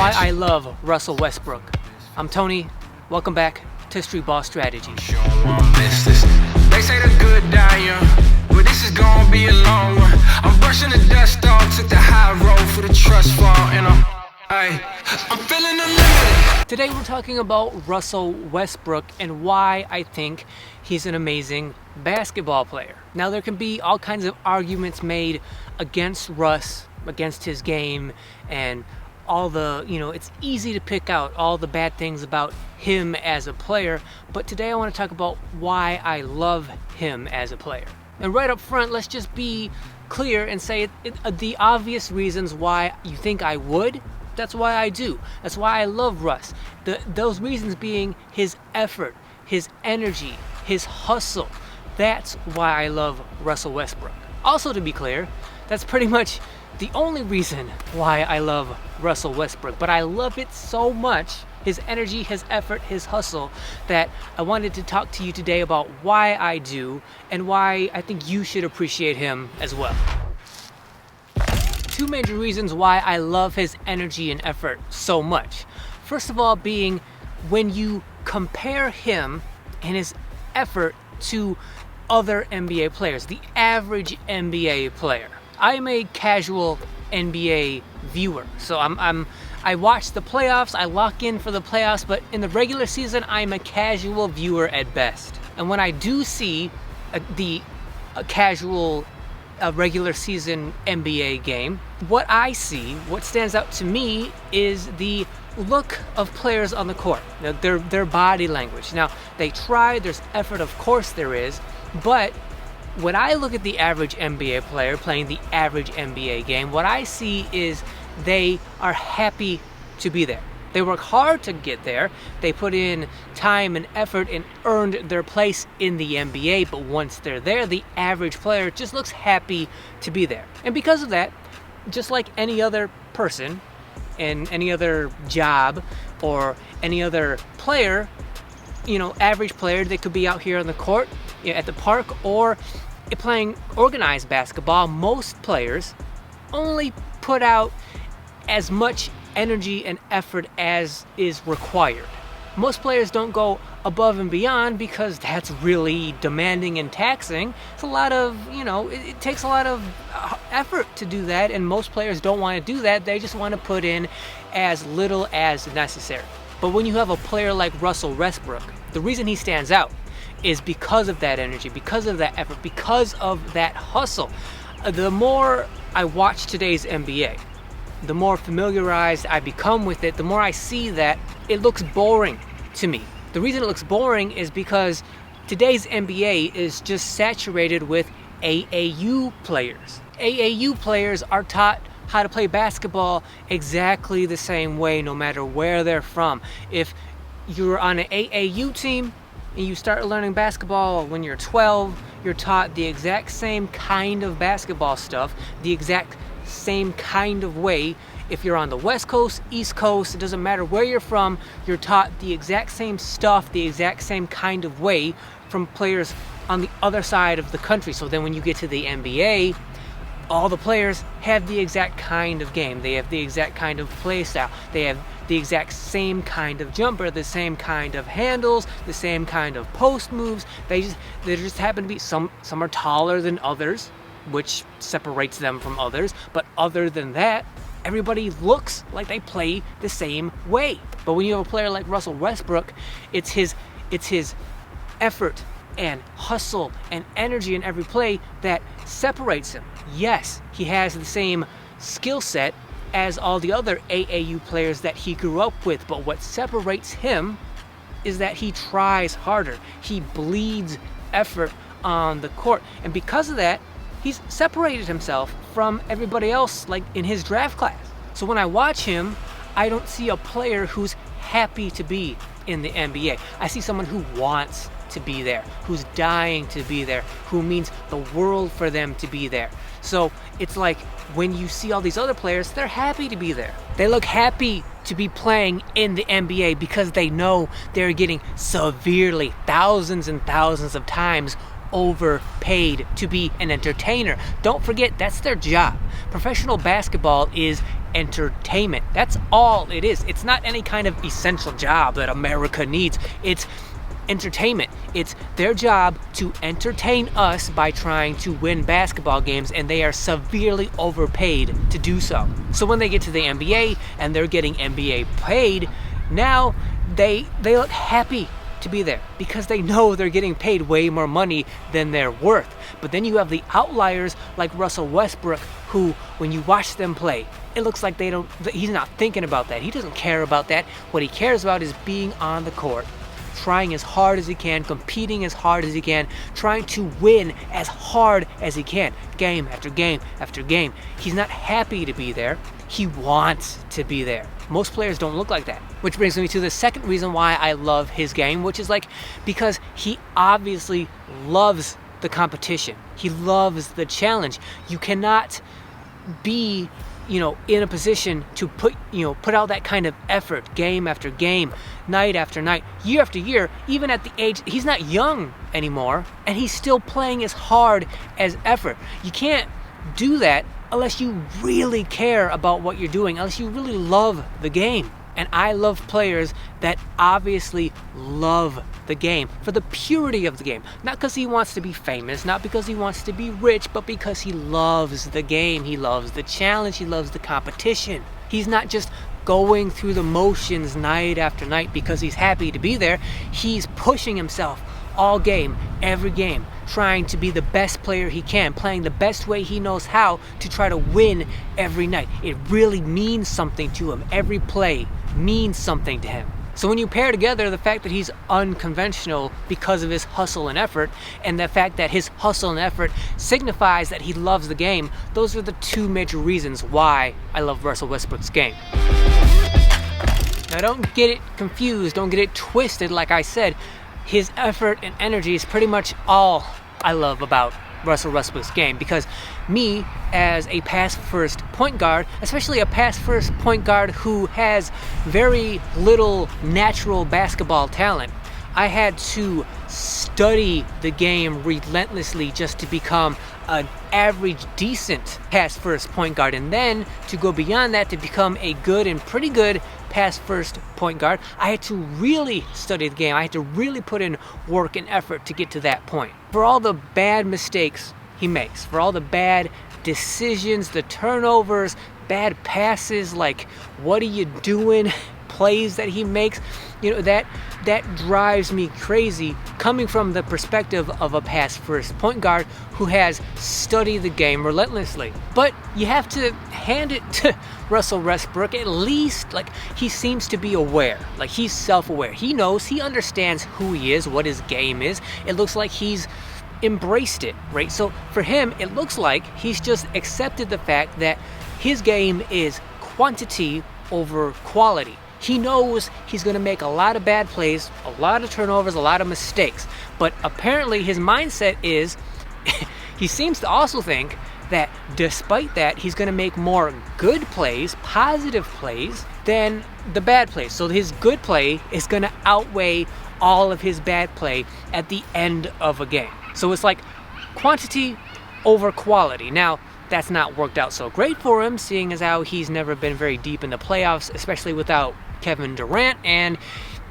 Why I love Russel Westbrook. I'm Tony. Welcome back to Streetball Strategies. They say the good die young, but this is gonna be a long one. I'm brushing the dust off, took the high road for the trust fall, and I'm feeling unlimited. Today we're talking about Russel Westbrook and why I think he's an amazing basketball player. Now there can be all kinds of arguments made against Russ, against his game, and all the, it's easy to pick out all the bad things about him as a player, but today I want to talk about why I love him as a player. And right up front, let's just be clear and say the obvious reasons why you think I would. That's why I do. That's why I love Russ. Those reasons being his effort, his energy, his hustle. That's why I love Russel Westbrook. Also, to be clear, that's pretty much the only reason why I love Russel Westbrook. But I love it so much, his energy, his effort, his hustle, that I wanted to talk to you today about why I do and why I think you should appreciate him as well. Two major reasons why I love his energy and effort so much. First of all being when you compare him and his effort to other NBA players, the average NBA player. I am a casual NBA viewer, so I watch the playoffs, I lock in for the playoffs, but in the regular season, I'm a casual viewer at best. And when I do see a casual regular season NBA game, what I see, what stands out to me is the look of players on the court, their body language. Now, they try, there's effort, of course there is, but when I look at the average NBA player playing the average NBA game, what I see is they are happy to be there. They work hard to get there. They put in time and effort and earned their place in the NBA, but once they're there, the average player just looks happy to be there. And because of that, just like any other person in any other job or any other player, average player, they could be out here on the court, at the park, or playing organized basketball, most players only put out as much energy and effort as is required. Most players don't go above and beyond because that's really demanding and taxing. It's a lot of, it takes a lot of effort to do that, and most players don't want to do that. They just want to put in as little as necessary. But when you have a player like Russel Westbrook, the reason he stands out is because of that energy, because of that effort, because of that hustle. The more I watch today's NBA, the more familiarized I become with it, the more I see that it looks boring to me. The reason it looks boring is because today's NBA is just saturated with AAU players. AAU players are taught how to play basketball exactly the same way, no matter where they're from. If you're on an AAU team and you start learning basketball when you're 12, you're taught the exact same kind of basketball stuff, the exact same kind of way. If you're on the West Coast, East Coast, it doesn't matter where you're from, you're taught the exact same stuff, the exact same kind of way from players on the other side of the country. So then when you get to the NBA, all the players have the exact kind of game. They have the exact kind of play style. They have the exact same kind of jumper, the same kind of handles, the same kind of post moves. They just happen to be, some are taller than others, which separates them from others. But other than that, everybody looks like they play the same way. But when you have a player like Russel Westbrook, it's his effort and hustle and energy in every play that separates him. Yes, he has the same skill set as all the other AAU players that he grew up with, but what separates him is that he tries harder. He bleeds effort on the court, and because of that, he's separated himself from everybody else, like in his draft class. So when I watch him, I don't see a player who's happy to be in the NBA. I see someone who wants to be there, who's dying to be there, who means the world for them to be there. So it's like when you see all these other players, they're happy to be there. They look happy to be playing in the NBA because they know they're getting severely, thousands and thousands of times overpaid to be an entertainer. Don't forget, that's their job. Professional basketball is entertainment. That's all it is. It's not any kind of essential job that America needs. It's entertainment. It's their job to entertain us by trying to win basketball games, and they are severely overpaid to do so. So when they get to the NBA and they're getting NBA paid, now they look happy to be there because they know they're getting paid way more money than they're worth. But then you have the outliers like Russell Westbrook, who, when you watch them play, it looks like he's not thinking about that. He doesn't care about that. What he cares about is being on the court, trying as hard as he can, competing as hard as he can, trying to win as hard as he can, game after game after game. He's not happy to be there. He wants to be there. Most players don't look like that. Which brings me to the second reason why I love his game, which is because he obviously loves the competition. He loves the challenge. You cannot be in a position to put out that kind of effort game after game, night after night, year after year, even at the age, he's not young anymore, and he's still playing as hard as ever. You can't do that unless you really care about what you're doing, unless you really love the game. And I love players that obviously love the game for the purity of the game. Not because he wants to be famous, not because he wants to be rich, but because he loves the game. He loves the challenge. He loves the competition. He's not just going through the motions night after night because he's happy to be there. He's pushing himself all game, every game, trying to be the best player he can, playing the best way he knows how to try to win every night. It really means something to him. Every play means something to him. So when you pair together the fact that he's unconventional because of his hustle and effort, and the fact that his hustle and effort signifies that he loves the game, those are the two major reasons why I love Russell Westbrook's game. Now don't get it confused, don't get it twisted. Like I said, his effort and energy is pretty much all I love about Russell Westbrook's game, because me, as a pass-first point guard, especially a pass-first point guard who has very little natural basketball talent, I had to study the game relentlessly just to become an average, decent pass-first point guard, and then to go beyond that to become a good and pretty good pass-first point guard. I had to really study the game. I had to really put in work and effort to get to that point. For all the bad mistakes he makes, for all the bad decisions, the turnovers, bad passes, like what are you doing, plays that he makes, that drives me crazy, coming from the perspective of a pass-first point guard who has studied the game relentlessly. But you have to hand it to Russell Westbrook, at least he seems to be aware, he's self-aware. He knows, he understands who he is, what his game is. It looks like he's embraced it, right? So for him, it looks like he's just accepted the fact that his game is quantity over quality. He knows he's going to make a lot of bad plays, a lot of turnovers, a lot of mistakes. But apparently his mindset is, he seems to also think that despite that, he's going to make more good plays, positive plays, than the bad plays. So his good play is going to outweigh all of his bad play at the end of a game. So it's like quantity over quality. Now, that's not worked out so great for him, seeing as how he's never been very deep in the playoffs, especially without Kevin Durant, and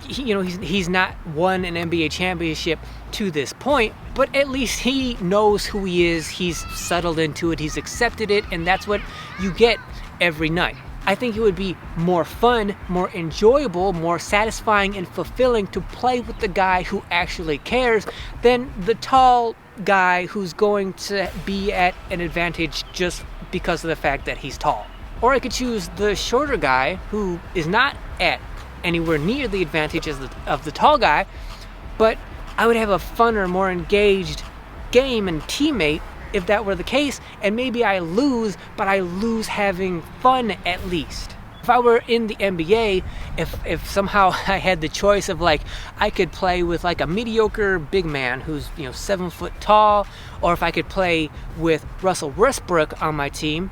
he's not won an NBA championship to this point, but at least he knows who he is. He's settled into it, he's accepted it, and that's what you get every night. I think it would be more fun, more enjoyable, more satisfying and fulfilling to play with the guy who actually cares than the tall guy who's going to be at an advantage just because of the fact that he's tall. Or I could choose the shorter guy who is not at anywhere near the advantage of the tall guy, but I would have a funner, more engaged game and teammate if that were the case, and maybe I lose, but I lose having fun at least. If I were in the NBA, if somehow I had the choice of I could play with a mediocre big man who's 7 foot tall, or if I could play with Russell Westbrook on my team,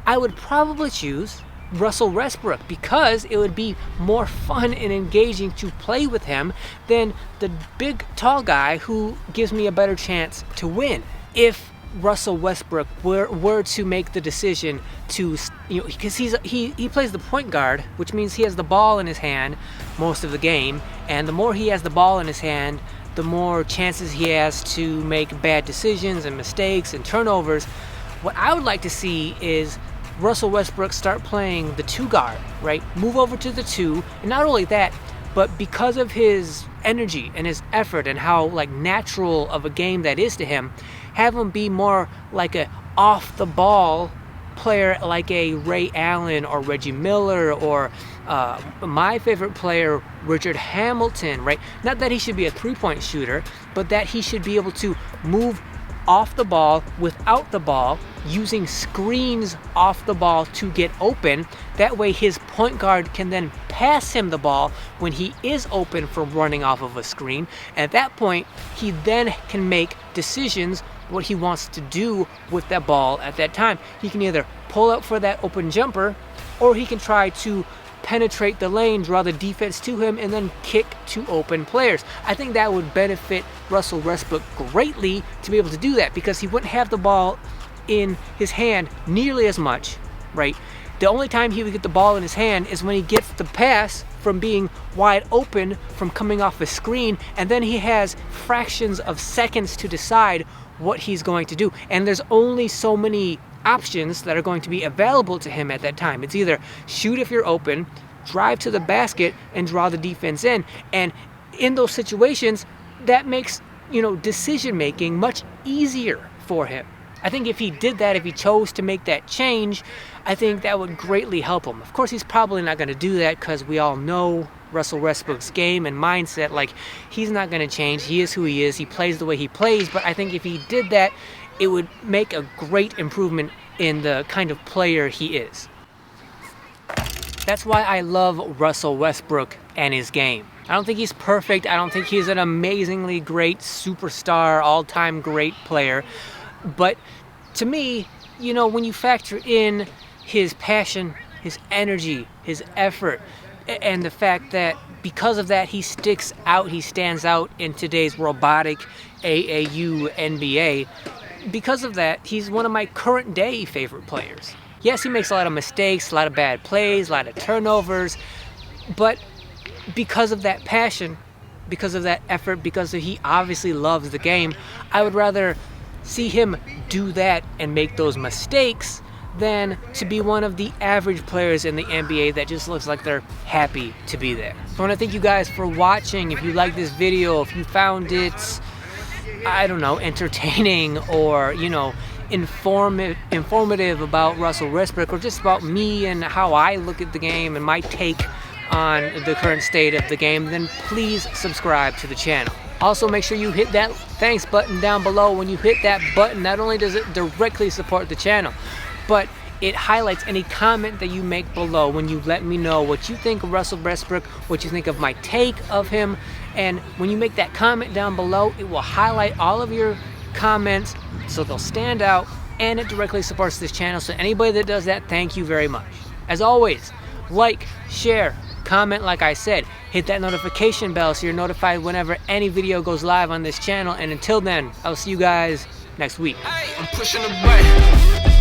I would probably choose Russell Westbrook because it would be more fun and engaging to play with him than the big tall guy who gives me a better chance to win. If Russell Westbrook were to make the decision to, because he plays the point guard, which means he has the ball in his hand most of the game, and the more he has the ball in his hand, the more chances he has to make bad decisions and mistakes and turnovers. What I would like to see is Russell Westbrook start playing the 2 guard, right? Move over to the 2, and not only that, but because of his energy and his effort and how like natural of a game that is to him, have him be more like a off the ball player, like a Ray Allen or Reggie Miller, or my favorite player, Richard Hamilton, right? Not that he should be a 3-point shooter, but that he should be able to move off the ball without the ball, using screens off the ball to get open. That way his point guard can then pass him the ball when he is open from running off of a screen. At that point, he then can make decisions what he wants to do with that ball at that time. He can either pull up for that open jumper, or he can try to penetrate the lane, draw the defense to him, and then kick to open players. I think that would benefit Russell Westbrook greatly to be able to do that, because he wouldn't have the ball in his hand nearly as much, right? The only time he would get the ball in his hand is when he gets the pass from being wide open from coming off a screen, and then he has fractions of seconds to decide what he's going to do. And there's only so many options that are going to be available to him at that time. It's either shoot if you're open, drive to the basket, and draw the defense in. And in those situations, that makes, decision making much easier for him. I think if he did that, if he chose to make that change, I think that would greatly help him. Of course, he's probably not going to do that, because we all know Russell Westbrook's game and mindset. Like, he's not going to change. He is who he is. He plays the way he plays. But I think if he did that, it would make a great improvement in the kind of player he is. That's why I love Russell Westbrook and his game. I don't think he's perfect. I don't think he's an amazingly great superstar, all-time great player. But to me, when you factor in his passion, his energy, his effort, and the fact that because of that he sticks out, he stands out in today's robotic AAU NBA, because of that, he's one of my current day favorite players. Yes, he makes a lot of mistakes, a lot of bad plays, a lot of turnovers, but because of that passion, because of that effort, because he obviously loves the game, I would rather see him do that and make those mistakes than to be one of the average players in the NBA that just looks like they're happy to be there. So I want to thank you guys for watching. If you like this video, if you found it, entertaining, or, informative about Russell Westbrook, or just about me and how I look at the game and my take on the current state of the game, then please subscribe to the channel. Also, make sure you hit that thanks button down below. When you hit that button, not only does it directly support the channel, but it highlights any comment that you make below when you let me know what you think of Russell Westbrook, what you think of my take of him. And when you make that comment down below, it will highlight all of your comments so they'll stand out, and it directly supports this channel. So anybody that does that, thank you very much. As always, like, share, comment, like I said, hit that notification bell so you're notified whenever any video goes live on this channel. And until then, I'll see you guys next week. I'm pushing the button.